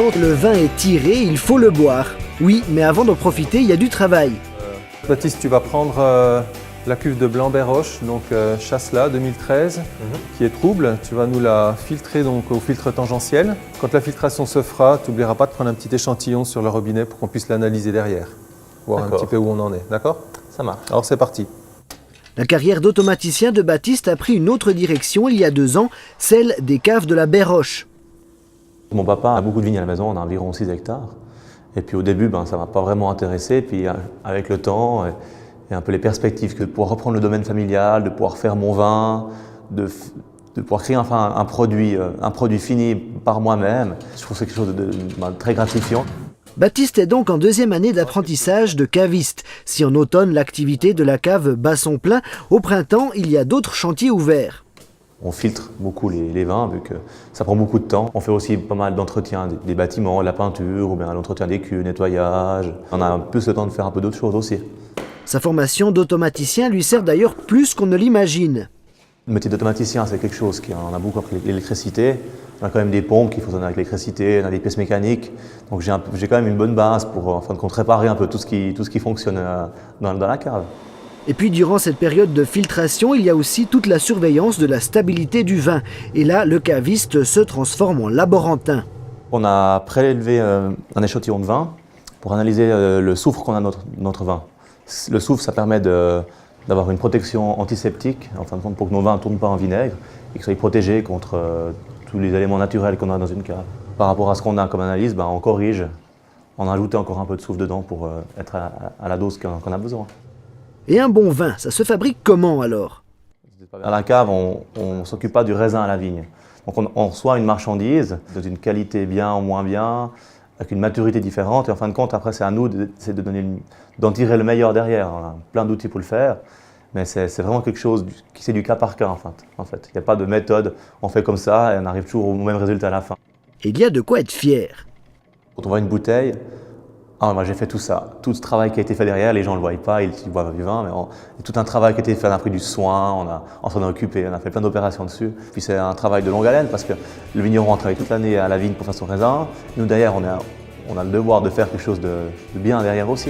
Maintenant, le vin est tiré, il faut le boire. Oui, mais avant d'en profiter, il y a du travail. Baptiste, tu vas prendre la cuve de Blanc-Berroche, donc Chasselas 2013, qui est trouble. Tu vas nous la filtrer donc, au filtre tangentiel. Quand la filtration se fera, tu n'oublieras pas de prendre un petit échantillon sur le robinet pour qu'on puisse l'analyser derrière, voir un petit peu où on en est. D'accord? Ça marche. Alors c'est parti. La carrière d'automaticien de Baptiste a pris une autre direction il y a 2 ans, celle des caves de la Berroche. Mon papa a beaucoup de vignes à la maison, on a environ 6 hectares. Et puis au début, ça ne m'a pas vraiment intéressé. Puis avec le temps et un peu les perspectives que de pouvoir reprendre le domaine familial, de pouvoir faire mon vin, de pouvoir créer enfin un produit fini par moi-même, je trouve que c'est quelque chose de très gratifiant. Baptiste est donc en 2e année d'apprentissage de caviste. Si en automne l'activité de la cave bat son plein, au printemps il y a d'autres chantiers ouverts. On filtre beaucoup les vins vu que ça prend beaucoup de temps. On fait aussi pas mal d'entretien des bâtiments, la peinture ou bien l'entretien des cuves, nettoyage. On a plus le temps de faire un peu d'autres choses aussi. Sa formation d'automaticien lui sert d'ailleurs plus qu'on ne l'imagine. Le métier d'automaticien, c'est quelque chose qui en a beaucoup avec l'électricité. On a quand même des pompes qui fonctionnent avec l'électricité, on a des pièces mécaniques. Donc j'ai quand même une bonne base pour en fin de compte réparer un peu tout ce qui fonctionne dans la cave. Et puis durant cette période de filtration, il y a aussi toute la surveillance de la stabilité du vin. Et là, le caviste se transforme en laborantin. On a prélevé un échantillon de vin pour analyser le soufre qu'on a dans notre vin. Le soufre, ça permet d'avoir une protection antiseptique, en fin de compte, pour que nos vins ne tournent pas en vinaigre et qu'ils soient protégés contre tous les éléments naturels qu'on a dans une cave. Par rapport à ce qu'on a comme analyse, on corrige, on a ajouté encore un peu de soufre dedans pour être à la dose qu'on a besoin. Et un bon vin, ça se fabrique comment alors? À la cave, on ne s'occupe pas du raisin à la vigne. Donc on reçoit une marchandise d'une qualité bien ou moins bien, avec une maturité différente. Et en fin de compte, après, c'est à nous d'en tirer le meilleur derrière. On a plein d'outils pour le faire. Mais c'est vraiment quelque chose qui c'est du cas par cas en fait. Il n'y a pas de méthode, on fait comme ça et on arrive toujours au même résultat à la fin. Il y a de quoi être fier. Quand on voit une bouteille, moi j'ai fait tout ça, tout ce travail qui a été fait derrière, les gens ne le voient pas, ils boivent du vin, mais il y a tout un travail qui a été fait, on a pris du soin, on s'en est occupé, on a fait plein d'opérations dessus. Puis c'est un travail de longue haleine parce que le vigneron a travaillé toute l'année à la vigne pour faire son raisin. Nous derrière, on a le devoir de faire quelque chose de bien derrière aussi.